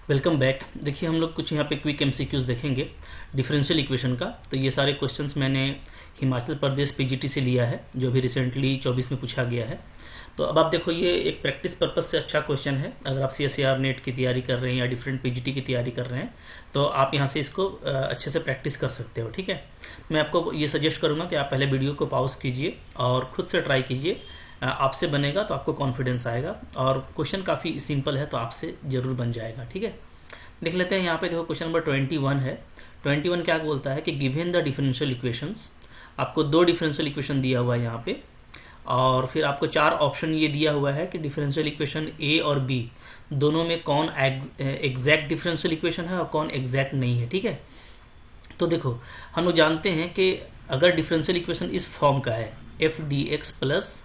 Welcome back. देखिए हम लोग कुछ यहाँ पे क्विक एमसीक्यूज देखेंगे डिफरेंशियल इक्वेशन का। तो ये सारे क्वेश्चंस मैंने हिमाचल प्रदेश पीजीटी से लिया है, जो अभी रिसेंटली 24 में पूछा गया है। तो अब आप देखो, ये एक प्रैक्टिस पर्पज से अच्छा क्वेश्चन है। अगर आप सीएसईआर नेट की तैयारी कर रहे हैं या डिफरेंट पीजीटी की तैयारी कर रहे हैं तो आप यहाँ से इसको अच्छे से प्रैक्टिस कर सकते हो। ठीक है, मैं आपको ये सजेस्ट करूंगा कि आप पहले वीडियो को पॉज कीजिए और खुद से ट्राई कीजिए। आपसे बनेगा तो आपको कॉन्फिडेंस आएगा, और क्वेश्चन काफ़ी सिंपल है तो आपसे जरूर बन जाएगा। ठीक है, देख लेते हैं। यहाँ पे देखो क्वेश्चन नंबर 21 है। 21 क्या बोलता है कि गिवन द डिफरेंशियल इक्वेशंस। आपको दो डिफरेंशियल इक्वेशन दिया हुआ है यहाँ पे, और फिर आपको चार ऑप्शन ये दिया हुआ है कि डिफरेंशियल इक्वेशन ए और बी दोनों में कौन एग्जैक्ट डिफरेंशियल इक्वेशन है और कौन एग्जैक्ट नहीं है। ठीक है, तो देखो हम लोग जानते हैं कि अगर डिफरेंशियल इक्वेशन इस फॉर्म का है F D X plus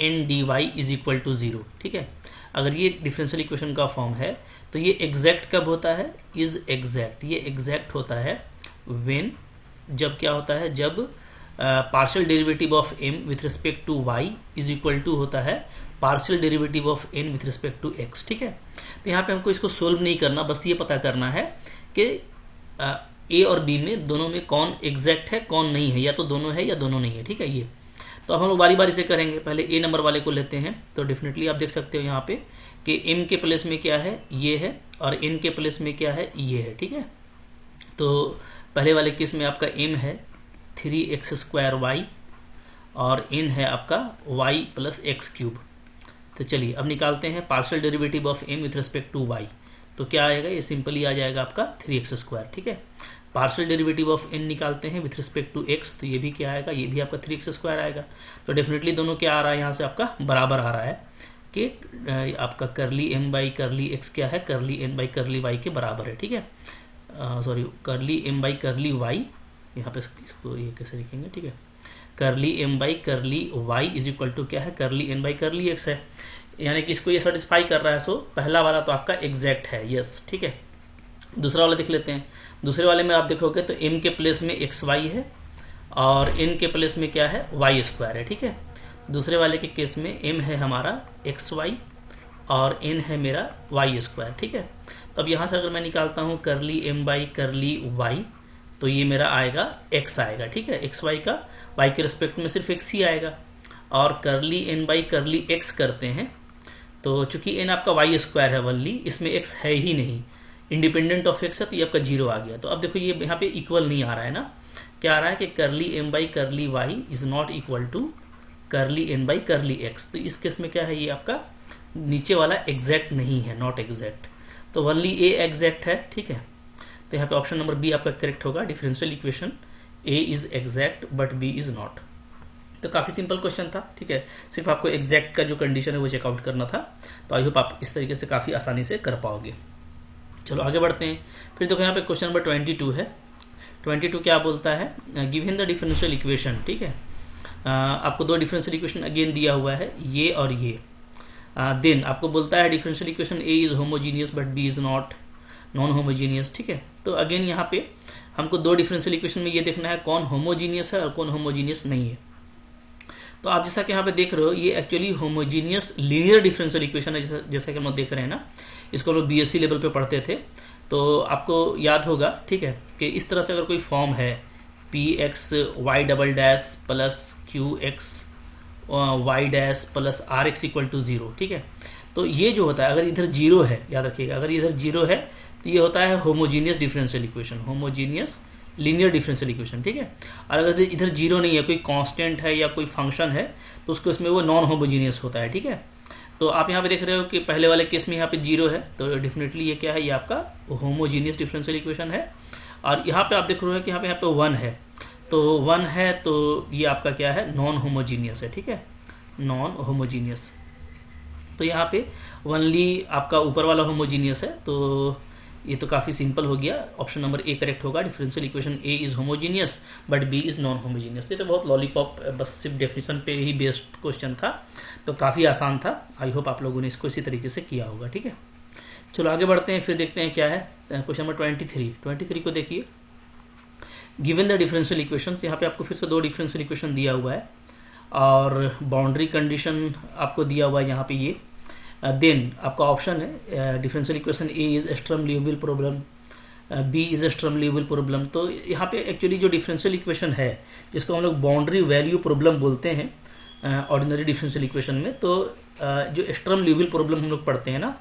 N D Y is equal to zero. ठीक है, अगर ये डिफरेंशियल इक्वेशन का फॉर्म है तो ये एग्जैक्ट कब होता है? Is exact. ये एग्जैक्ट होता है व्हेन, जब क्या होता है, जब partial derivative of M with respect to Y is equal to होता है partial derivative of N with respect to X. ठीक है, तो यहाँ पे हमको इसको सोल्व नहीं करना, बस ये पता करना है कि ए और बी में दोनों में कौन एग्जैक्ट है कौन नहीं है, या तो दोनों है या दोनों नहीं है। ठीक है, ये तो अब हम लोग बारी बारी से करेंगे। पहले ए नंबर वाले को लेते हैं। तो डेफिनेटली आप देख सकते हो यहाँ पे कि एम के प्लेस में क्या है, ये है, और एन के प्लेस में क्या है, ये है। ठीक है, तो पहले वाले केस में आपका एम है 3x² y और एन है आपका y प्लस एक्स क्यूब। तो चलिए अब निकालते हैं partial derivative of M with respect to y। तो क्या आएगा, ये सिंपली आ जाएगा आपका 3x²। ठीक है, पार्शियल डेरिवेटिव ऑफ एन निकालते हैं विथ रिस्पेक्ट टू एक्स, तो ये भी क्या आएगा, ये भी आपका 3x² आएगा। तो डेफिनेटली दोनों क्या आ रहा है, यहाँ से आपका बराबर आ रहा है कि आपका करली एम बाई करली एक्स क्या है, करली एन बाई करली वाई के बराबर है। ठीक है, सॉरी, करली एम बाई करली वाई, यहाँ पे इसको ये कैसे लिखेंगे, ठीक है, curly M by curly Y is equal to क्या है, करली एन बाई करली एक्स है, यानी कि इसको ये सेटिस्फाई कर रहा है। सो पहला वाला तो आपका एग्जैक्ट है, यस। ठीक है, दूसरा वाला देख लेते हैं। दूसरे वाले में आप देखोगे तो m के प्लेस में एक्स वाई है और n के प्लेस में क्या है, y² है। ठीक है, दूसरे वाले के केस में m है हमारा एक्स वाई और n है मेरा y²। ठीक है, तो अब यहां से अगर मैं निकालता हूं करली m बाई करली y, तो ये मेरा आएगा x आएगा। ठीक है, एक्स वाई का y के रिस्पेक्ट में सिर्फ x ही आएगा, और करली n बाई करली x करते हैं तो चूंकि n आपका y² है वनली, इसमें x है ही नहीं, इंडिपेंडेंट ऑफ एक्स है, तो ये आपका जीरो आ गया। तो अब देखो ये यहाँ पे इक्वल नहीं आ रहा है ना, क्या आ रहा है कि curly M by curly Y is not equal to curly N by curly X. तो इस केस में क्या है, ये आपका नीचे वाला एग्जैक्ट नहीं है, नॉट एग्जैक्ट, तो ओनली ए एग्जैक्ट है। ठीक है, तो यहाँ पे ऑप्शन नंबर बी आपका करेक्ट होगा, differential equation A is exact but B is not. तो काफी सिंपल क्वेश्चन था। ठीक है, सिर्फ आपको एग्जैक्ट का जो कंडीशन है वो चेकआउट करना था। तो आई होप आप इस तरीके से काफी आसानी से कर पाओगे। चलो आगे बढ़ते हैं। फिर देखो यहाँ पे क्वेश्चन नंबर 22 है। 22 क्या बोलता है, गिवन द डिफरेंशियल इक्वेशन। ठीक है, आपको दो डिफरेंशियल इक्वेशन अगेन दिया हुआ है, ये और ये। देन आपको बोलता है differential equation A is homogeneous but B is not non homogeneous. ठीक है, तो अगेन यहाँ पे हमको दो डिफरेंशियल इक्वेशन में ये देखना है कौन होमोजीनियस है और कौन होमोजीनियस नहीं है। तो आप जैसा कि यहाँ पे देख रहे हो, ये actually homogeneous linear differential equation है, जैसा कि हम लोग देख रहे हैं ना, इसको लोग बीएससी लेवल पे पढ़ते थे, तो आपको याद होगा। ठीक है, कि इस तरह से अगर कोई फॉर्म है P X Y double dash plus Q X Y dash plus R X equal to zero. ठीक है, तो ये जो होता है, अगर इधर जीरो है, याद रखिएगा, अगर इधर जीरो है तो ये होता है homogeneous differential equation, homogeneous linear differential equation. ठीक है, और अगर इधर जीरो नहीं है, कोई कांस्टेंट है या कोई फंक्शन है, तो उसको इसमें वो नॉन होमोजीनियस होता है। ठीक है, तो आप यहाँ पे देख रहे हो कि पहले वाले केस में यहाँ पे जीरो है, तो डेफिनेटली ये क्या है, ये आपका होमोजीनियस डिफरेंशियल इक्वेशन है। और यहाँ पे आप देख रहे हो कि यहाँ पे 1 है, तो 1 है तो ये आपका क्या है, नॉन होमोजीनियस है। ठीक है, नॉन होमोजीनियस, तो यहाँ पे ओनली आपका ऊपर वाला होमोजीनियस है, तो ये तो काफी सिंपल हो गया। ऑप्शन नंबर ए करेक्ट होगा, differential equation A is homogeneous but B is non homogeneous. ये तो बहुत लॉलीपॉप, बस सिर्फ डेफिनेशन पे ही बेस्ड क्वेश्चन था, तो काफी आसान था। आई होप आप लोगों ने इसको इसी तरीके से किया होगा। ठीक है, चलो आगे बढ़ते हैं। फिर देखते हैं क्या है क्वेश्चन नंबर 23 को देखिए। गिवन द डिफरेंशियल इक्वेशन, यहाँ पे आपको फिर से दो डिफरेंशियल इक्वेशन दिया हुआ है और बाउंड्री कंडीशन आपको दिया हुआ है यहाँ पे ये देन आपका ऑप्शन है differential equation A is Sturm Liouville problem, B is Sturm Liouville problem. तो यहाँ पे एक्चुअली जो डिफरेंशियल इक्वेशन है जिसको हम लोग बाउंड्री वैल्यू प्रॉब्लम बोलते हैं ऑर्डिनरी डिफरेंशियल इक्वेशन में, तो जो स्टर्म लियोविल प्रॉब्लम हम लोग पढ़ते हैं ना,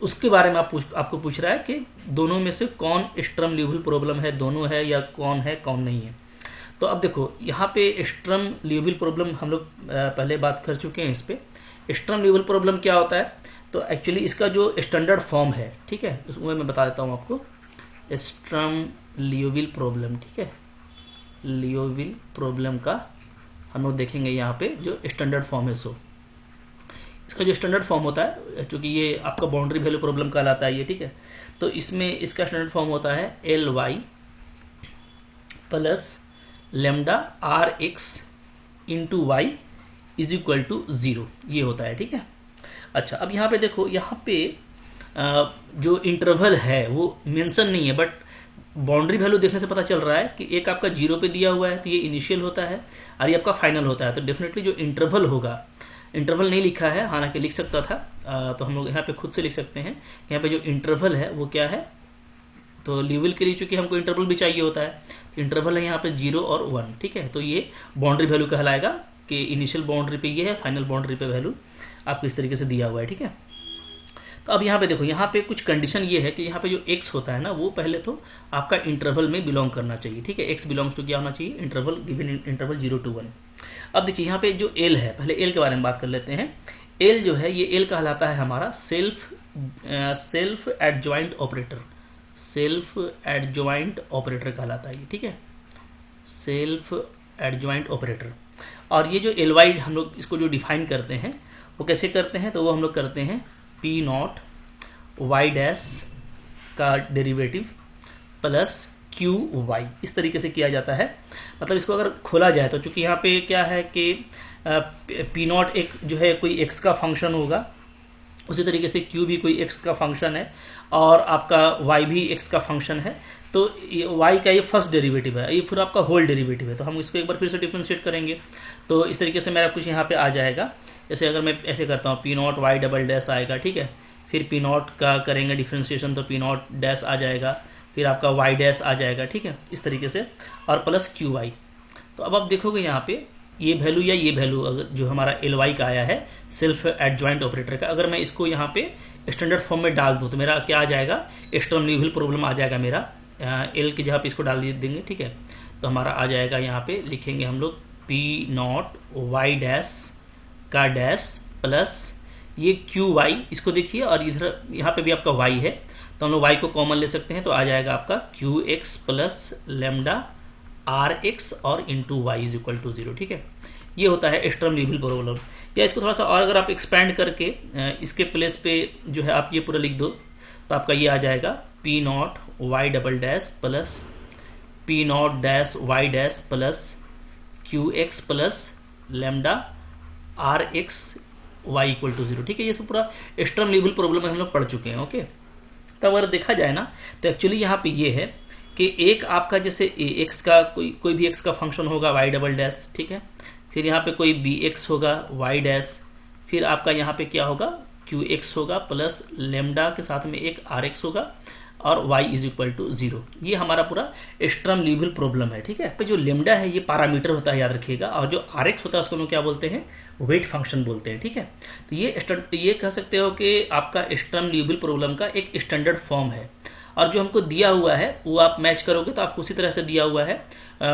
उसके बारे में आपको पूछ रहा है कि दोनों में से कौन स्टर्म लियोविल प्रॉब्लम है, दोनों है या कौन है कौन नहीं है। तो अब देखो यहाँ पे स्टर्म लियोविल प्रॉब्लम हम लोग पहले बात कर चुके हैं। इस पे स्टर्म लियोविल प्रॉब्लम क्या होता है, तो एक्चुअली इसका जो स्टैंडर्ड फॉर्म है, ठीक है, उसमें मैं बता देता हूँ आपको। स्टर्म लियोविल प्रॉब्लम, ठीक है, लियोविल प्रॉब्लम का हम लोग देखेंगे यहाँ पे जो स्टैंडर्ड फॉर्म है। सो इसका जो स्टैंडर्ड फॉर्म होता है, चूंकि ये आपका बाउंड्री वैल्यू प्रॉब्लम कहलाता है ये, ठीक है, तो इसमें इसका स्टैंडर्ड फॉर्म होता है L Y plus lambda R X into Y is equal to 0, ये होता है, ठीक है। अच्छा, अब यहाँ पे देखो, यहाँ पे जो इंटरवल है वो मेंशन नहीं है, बट बाउंड्री वैल्यू देखने से पता चल रहा है कि एक आपका 0 पे दिया हुआ है तो ये इनिशियल होता है और ये आपका फाइनल होता है। तो डेफिनेटली जो इंटरवल होगा, इंटरवल नहीं लिखा है, हालांकि लिख सकता था, तो हम लोग यहाँ पे खुद से लिख सकते हैं। यहाँ पे जो इंटरवल है वो क्या है, तो लियोविल के लिए चूंकि हमको इंटरवल भी चाहिए होता है, इंटरवल है यहाँ पे 0 और 1, ठीक है। तो ये बाउंड्री वैल्यू कहलाएगा कि इनिशियल बाउंड्री पे ये है, फाइनल बाउंड्री पे वैल्यू आपको इस तरीके से दिया हुआ है, ठीक है। तो अब यहाँ पे देखो, यहाँ पे कुछ कंडीशन ये है कि यहाँ पे जो x होता है ना, वो पहले तो आपका इंटरवल में बिलोंग करना चाहिए, ठीक है। x बिलोंग्स टू क्या होना चाहिए, इंटरवल, गिवन इंटरवल 0 to 1। अब देखिए यहाँ पे जो l है, पहले l के बारे में बात कर लेते हैं। l जो है ये l कहलाता है हमारा self adjoint operator, self adjoint operator कहलाता है ये, ठीक है, सेल्फ एडजॉइंट ऑपरेटर। और ये जो ly हम लोग इसको जो डिफाइन करते हैं वो कैसे करते हैं, तो वो हम लोग करते हैं p नॉट y डैश का डेरिवेटिव प्लस q y, इस तरीके से किया जाता है। मतलब इसको अगर खोला जाए तो चूंकि यहाँ पे क्या है कि p नॉट एक जो है कोई x का फंक्शन होगा, उसी तरीके से q भी कोई x का फंक्शन है और आपका y भी x का फंक्शन है। तो y का ये फर्स्ट डेरिवेटिव है, ये फिर आपका होल डेरिवेटिव है। तो हम इसको एक बार फिर से डिफरेंशिएट करेंगे तो इस तरीके से मेरा कुछ यहाँ पे आ जाएगा। जैसे अगर मैं ऐसे करता हूँ, P naught Y double dash आएगा, ठीक है, फिर पी नॉट का करेंगे डिफरेंशिएशन तो पी नॉट डैश आ जाएगा, फिर आपका वाई डैश आ जाएगा, ठीक है, इस तरीके से, और प्लस क्यू वाई। तो अब आप देखोगे यहाँ पे ये वैल्यू या ये वैल्यू अगर जो हमारा एल वाई का आया है सेल्फ एडजॉइंट ऑपरेटर का, अगर मैं इसको यहाँ पे स्टैंडर्ड फॉर्म में डाल दूँ तो मेरा क्या आ जाएगा, स्टर्म लियोविल प्रॉब्लम आ जाएगा मेरा। एल की जगह पे इसको डाल देंगे, ठीक है, तो हमारा आ जाएगा, यहाँ पे लिखेंगे हम लोग पी नॉट वाई डैश का डैश प्लस ये क्यू वाई, इसको देखिए, और इधर यहाँ पे भी आपका वाई है तो हम लोग वाई को कॉमन ले सकते हैं, तो आ जाएगा आपका Q x plus lambda R x और into Y is equal to 0, ठीक है। ये होता है स्टर्म लियोविल प्रॉब्लम। या इसको थोड़ा सा और अगर आप एक्सपैंड करके इसके प्लेस पे जो है आप ये पूरा लिख दो तो आपका ये आ जाएगा P naught Y double dash plus P naught dash Y dash plus Q x plus lambda R X Y equal to 0, ठीक है। ये सब पूरा स्टर्म लियोविल प्रॉब्लम में हम लोग पढ़ चुके हैं, ओके। तब अगर देखा जाए ना तो एक्चुअली यहाँ पे ये है कि एक आपका जैसे एक्स का कोई भी एक्स का फंक्शन होगा वाई डबल डैश, ठीक है, फिर यहाँ पे कोई बी एक्स होगा वाई डैश, फिर आपका यहाँ पे क्या होगा क्यू एक्स होगा प्लस लेमडा के साथ में एक आर एक्स होगा और y इज इक्वल टू 0। ये हमारा पूरा स्टर्म लियोविल प्रॉब्लम है, ठीक है। तो जो लेमडा है ये पैरामीटर होता है, याद रखिएगा, और जो आर एक्स होता है उसको हम क्या बोलते हैं, वेट फंक्शन बोलते हैं, ठीक है। तो ये कह सकते हो कि आपका स्टर्म लियोविल प्रॉब्लम का एक स्टैंडर्ड फॉर्म है, और जो हमको दिया हुआ है वो आप मैच करोगे तो आपको उसी तरह से दिया हुआ है।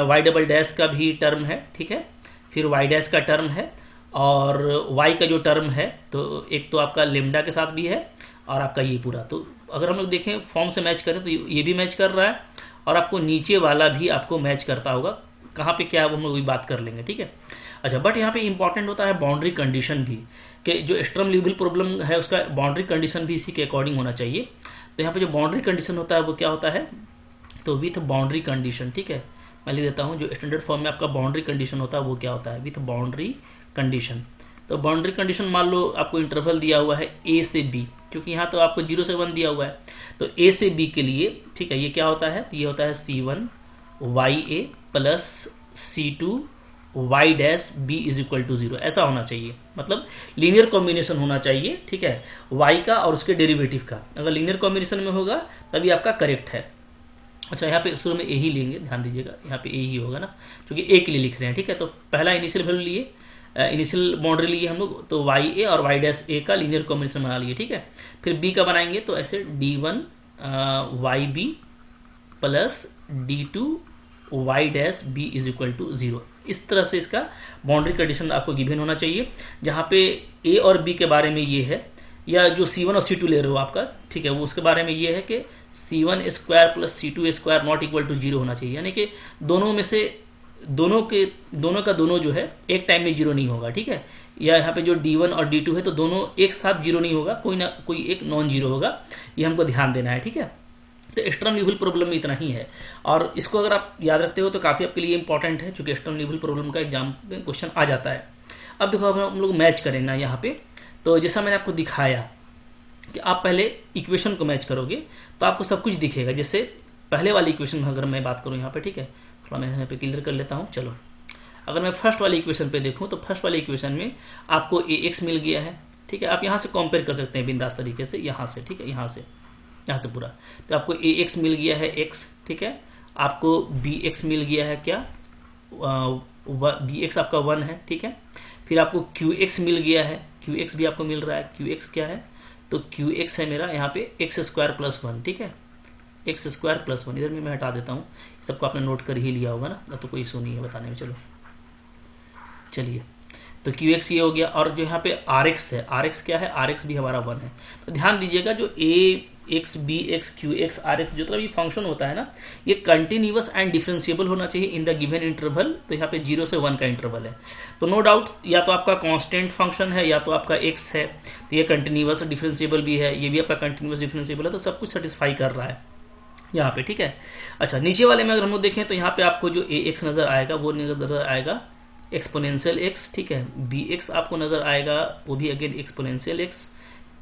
वाई डबल डैश का भी टर्म है, ठीक है, फिर वाई डैश का टर्म है, और y का जो टर्म है तो एक तो आपका लेमडा के साथ भी है और आपका ये पूरा। तो अगर हम लोग देखें फॉर्म से मैच करें तो ये भी मैच कर रहा है और आपको नीचे वाला भी आपको मैच करता होगा। कहाँ पे क्या हम लोग बात कर लेंगे, ठीक है। अच्छा, बट यहाँ पे इंपॉर्टेंट होता है बाउंड्री कंडीशन भी, कि जो स्टर्म लियोविल प्रॉब्लम है उसका बाउंड्री कंडीशन भी इसी के अकॉर्डिंग होना चाहिए। तो यहाँ पे जो बाउंड्री कंडीशन होता है वो क्या होता है, तो विथ बाउंड्री कंडीशन, ठीक है, मैं लिख देता हूँ। जो स्टैंडर्ड फॉर्म में आपका बाउंड्री कंडीशन होता है वो क्या होता है, विथ बाउंड्री कंडीशन। तो बाउंड्री कंडीशन मान लो आपको इंटरवल दिया हुआ है ए से बी, क्योंकि यहाँ तो आपको 0 से 1 दिया हुआ है, तो ए से बी के लिए, ठीक है, ये क्या होता है, तो ये होता है C1 YA plus C2 Y dash B is equal to 0, ऐसा होना चाहिए। मतलब लीनियर कॉम्बिनेशन होना चाहिए, ठीक है, वाई का और उसके डेरिवेटिव का। अगर लीनियर कॉम्बिनेशन में होगा तभी आपका करेक्ट है। अच्छा, यहाँ पे शुरू में ए ही लेंगे, ध्यान दीजिएगा, यहाँ पे ए ही होगा ना, क्योंकि ए के लिए लिख रहे हैं, ठीक है। तो पहला इनिशियल वैल्यू लिए, इनिशियल बाउंड्री लिए हम लोग, तो वाई ए और वाई डैश ए का लीनियर कॉम्बिनेशन बना लिए, ठीक है। फिर बी का बनाएंगे तो ऐसे d1 Y B plus d2 Y dash B is equal to 0। इस तरह से इसका बाउंड्री कंडीशन आपको गिवन होना चाहिए, जहां पे ए और बी के बारे में ये है, या जो C1 और C2 ले रहे हो आपका, ठीक है, वो उसके बारे में ये है कि C1 square plus C2 square not equal to 0 होना चाहिए, यानी कि दोनों में से दोनों का दोनों जो है एक टाइम में 0 नहीं होगा, ठीक है। या यहाँ पे जो D1 और D2 है तो दोनों एक साथ 0 नहीं होगा, कोई ना कोई एक नॉन 0 होगा, ये हमको ध्यान देना है, ठीक है। तो स्टर्म ल्यूविल प्रॉब्लम में इतना ही है, और इसको अगर आप याद रखते हो तो काफी आपके लिए इंपॉर्टेंट है, क्योंकि स्टर्म ल्यूविल प्रॉब्लम का एग्जाम में क्वेश्चन आ जाता है। अब देखो, अब हम लोग मैच करेंगे ना यहाँ पे, तो जैसा मैंने आपको दिखाया कि आप पहले इक्वेशन को मैच करोगे तो आपको सब कुछ दिखेगा। जैसे पहले वाली इक्वेशन अगर मैं बात करूं यहाँ पे, ठीक है, थोड़ा मैं यहाँ पे क्लियर कर लेता हूँ। चलो, अगर मैं फर्स्ट वाली इक्वेशन पे देखूं तो फर्स्ट वाली इक्वेशन में आपको ए एक्स मिल गया है, ठीक है। आप यहाँ से कंपेयर कर सकते हैं बिंदास तरीके से, यहाँ से, ठीक है, यहाँ से पूरा, तो आपको ए एक्स मिल गया है एक्स, ठीक है। आपको बी एक्स मिल गया है क्या, बी एक्स आपका 1 है, ठीक है। फिर आपको क्यू एक्स मिल गया है, क्यू एक्स भी आपको मिल रहा है, क्यू एक्स क्या है, तो क्यू एक्स है मेरा यहाँ पे एक्स स्क्वायर प्लस 1, ठीक है, एक्स स्क्वायर प्लस 1। इधर में मैं हटा देता हूँ, सबको आपने नोट कर ही लिया होगा ना, तो कोई इशू नहीं है बताने में। चलो चलिए, तो क्यू एक्स ये हो गया, और जो यहाँ पे आर एक्स है, आर एक्स क्या है, आर एक्स भी हमारा 1 है। तो ध्यान दीजिएगा, जो A x B x Q x R x जो ये फंक्शन होता है ना, ये कंटिन्यूअस एंड डिफरेंशिएबल होना चाहिए इन द गिवन इंटरवल। तो यहाँ पे 0 से 1 का इंटरवल है, तो नो डाउट या तो आपका कांस्टेंट फंक्शन है या तो आपका एक्स है, तो ये कंटिन्यूअस डिफरेंशिएबल भी है, ये भी आपका कंटिन्यूअस डिफरेंशिएबल है, तो सब कुछ सेटिस्फाई कर रहा है यहाँ पे, ठीक है। अच्छा, नीचे वाले में अगर हम लोग देखें तो यहाँ पे आपको जो ए एक्स नजर आएगा वो नजर आएगा एक्सपोनेंशियल एक्स, ठीक है। बी एक्स आपको नजर आएगा, वो भी again exponential x.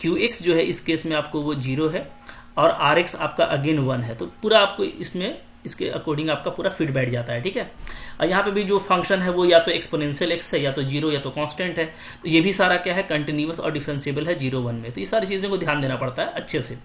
Q x जो है इस केस में आपको वो 0 है, और आर एक्स आपका अगेन 1 है। तो पूरा आपको इसमें इसके अकॉर्डिंग आपका पूरा फिट बैठ जाता है, ठीक है। और यहाँ पे भी जो फंक्शन है वो या तो एक्सपोनेंशियल एक्स है, या तो 0 या तो कांस्टेंट है। तो ये भी सारा क्या है, कंटिन्यूअस और डिफरेंशिएबल है 0 1 में। तो ये सारी चीजों को ध्यान देना पड़ता है अच्छे से,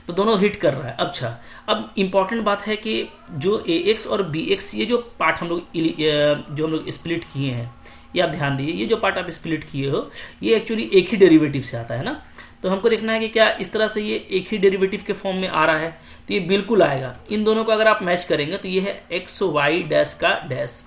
तो दोनों हिट कर रहा है। अच्छा, अब इंपॉर्टेंट बात है कि जो ए एक्स और बी एक्स ये जो पार्ट हम लोग स्प्लिट किए हैं, ये आप ध्यान दीजिए, ये जो पार्ट आप स्प्लिट किए हो ये एक्चुअली एक ही डेरिवेटिव से आता है ना। तो हमको देखना है कि क्या इस तरह से ये एक ही डेरिवेटिव के फॉर्म में आ रहा है, तो ये बिल्कुल आएगा। इन दोनों को अगर आप मैच करेंगे तो ये है एक्स वाई डैश का डैश,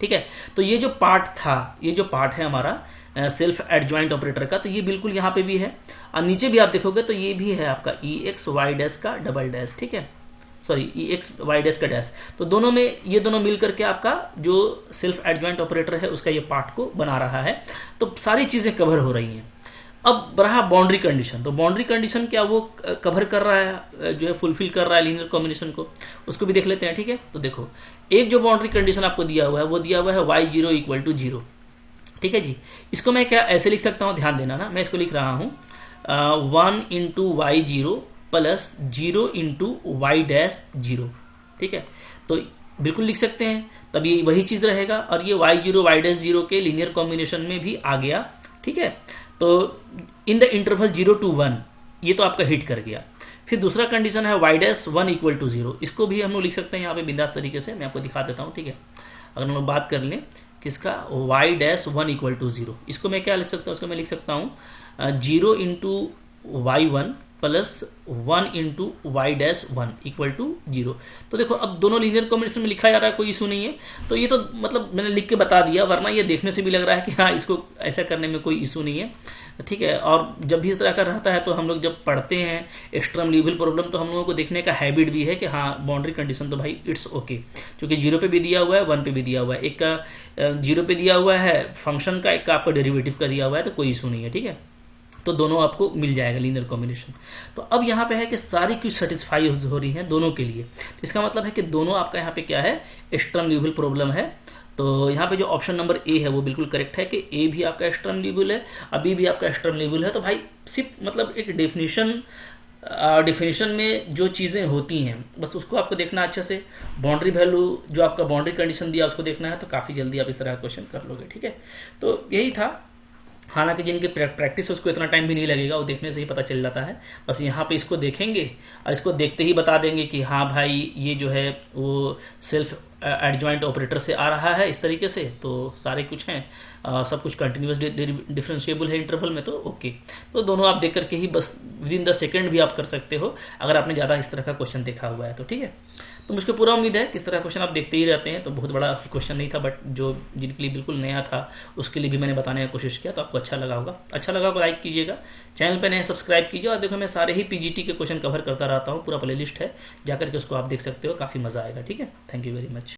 ठीक है। तो ये जो पार्ट था, ये जो पार्ट है हमारा सेल्फ एडजॉइंट ऑपरेटर का, तो ये बिल्कुल यहाँ पे भी है, और नीचे भी आप देखोगे तो ये भी है आपका ई एक्स वाई डैश का डबल डैश, ठीक है, सॉरी ई एक्स वाई डैश का डैश। तो दोनों में ये दोनों मिलकर के आपका जो सेल्फ एडजॉइंट ऑपरेटर है उसका ये पार्ट को बना रहा है। तो सारी चीजें कवर हो रही हैं। अब रहा बाउंड्री कंडीशन, तो बाउंड्री कंडीशन क्या वो कवर कर रहा है, जो है फुलफिल कर रहा है लीनियर कॉम्बिनेशन को, उसको भी देख लेते हैं, ठीक है। तो देखो, एक जो बाउंड्री कंडीशन आपको दिया हुआ है वो दिया हुआ है y0 इक्वल टू 0, ठीक है जी। इसको मैं क्या ऐसे लिख सकता हूं, ध्यान देना ना, मैं इसको लिख रहा हूं 1 into y0 plus 0 into Y dash 0, ठीक है। तो बिल्कुल लिख सकते हैं, तब ये वही चीज रहेगा, और ये y0 y डैश 0 के लीनियर कॉम्बिनेशन में भी आ गया, ठीक है। तो इन द इंटरवल 0 to 1 ये तो आपका हिट कर गया। फिर दूसरा कंडीशन है y डैश 1 इक्वल टू 0, इसको भी हम लोग लिख सकते हैं यहाँ पे बिंदास तरीके से, मैं आपको दिखा देता हूँ, ठीक है। अगर हम लोग बात कर लें किसका, y डैश 1 इक्वल टू 0, इसको मैं क्या लिख सकता हूँ, इसको मैं लिख सकता हूँ 0 into y1 plus 1 into Y dash 1 equal to 0। तो देखो, अब दोनों लीनियर कॉम्बिनेशन में लिखा जा रहा है, कोई इशू नहीं है। तो ये तो मतलब मैंने लिख के बता दिया, वरना ये देखने से भी लग रहा है कि हाँ इसको ऐसा करने में कोई इशू नहीं है, ठीक है। और जब भी इस तरह का रहता है तो हम लोग जब पढ़ते हैं स्टर्म ल्यूविल प्रॉब्लम, तो हम लोगों को देखने का हैबिट भी है कि हाँ बाउंड्री कंडीशन तो भाई इट्स ओके, क्योंकि 0 पे भी दिया हुआ है, 1 पे भी दिया हुआ है, एक का 0 पे दिया हुआ है फंक्शन का, एक का आपका डेरिवेटिव का दिया हुआ है, तो कोई इशू नहीं है, ठीक है। तो दोनों आपको मिल जाएगा लीनियर कॉम्बिनेशन। तो अब यहाँ पे है कि सारी कुछ सेटिस्फाई हो रही है दोनों के लिए, तो इसका मतलब है कि दोनों आपका यहाँ पे क्या है, स्टर्म ल्यूविल प्रॉब्लम है। तो यहाँ पे जो ऑप्शन नंबर ए है वो बिल्कुल करेक्ट है कि ए भी आपका स्टर्म ल्यूविल है, अभी भी आपका स्टर्म ल्यूविल है। तो भाई सिर्फ मतलब एक डेफिनेशन डिफिनेशन में जो चीज़ें होती हैं बस उसको आपको देखना अच्छे से। बाउंड्री वैल्यू जो आपका बाउंड्री कंडीशन दिया उसको देखना है, तो काफ़ी जल्दी आप इस तरह का क्वेश्चन कर लोगे। ठीक है, तो यही था। हालांकि जिनकी प्रैक्टिस है उसको इतना टाइम भी नहीं लगेगा, वो देखने से ही पता चल जाता है। बस यहाँ पे इसको देखेंगे और इसको देखते ही बता देंगे कि हाँ भाई ये जो है वो सेल्फ एडजॉइंट ऑपरेटर से आ रहा है इस तरीके से, तो सारे कुछ हैं, सब कुछ कंटिन्यूस डिफरेंशिएबल है इंटरवल में, तो ओके। तो दोनों आप देख करके ही बस विदिन द सेकेंड भी आप कर सकते हो अगर आपने ज़्यादा इस तरह का क्वेश्चन देखा हुआ है तो। ठीक है, तो मुझे पूरा उम्मीद है कि इस तरह क्वेश्चन आप देखते ही रहते हैं, तो बहुत बड़ा क्वेश्चन नहीं था, बट जो जिनके लिए बिल्कुल नया था उसके लिए भी मैंने बताने की कोशिश किया, तो आपको अच्छा लगा होगा। अच्छा लगा तो लाइक कीजिएगा, चैनल पर नए सब्सक्राइब कीजिए, और देखो मैं सारे ही पीजीटी के क्वेश्चन कवर करता रहता हूँ, पूरा प्लेलिस्ट है, जाकर के उसको आप देख सकते हो, काफ़ी मजा आएगा। ठीक है, थैंक यू वेरी मच।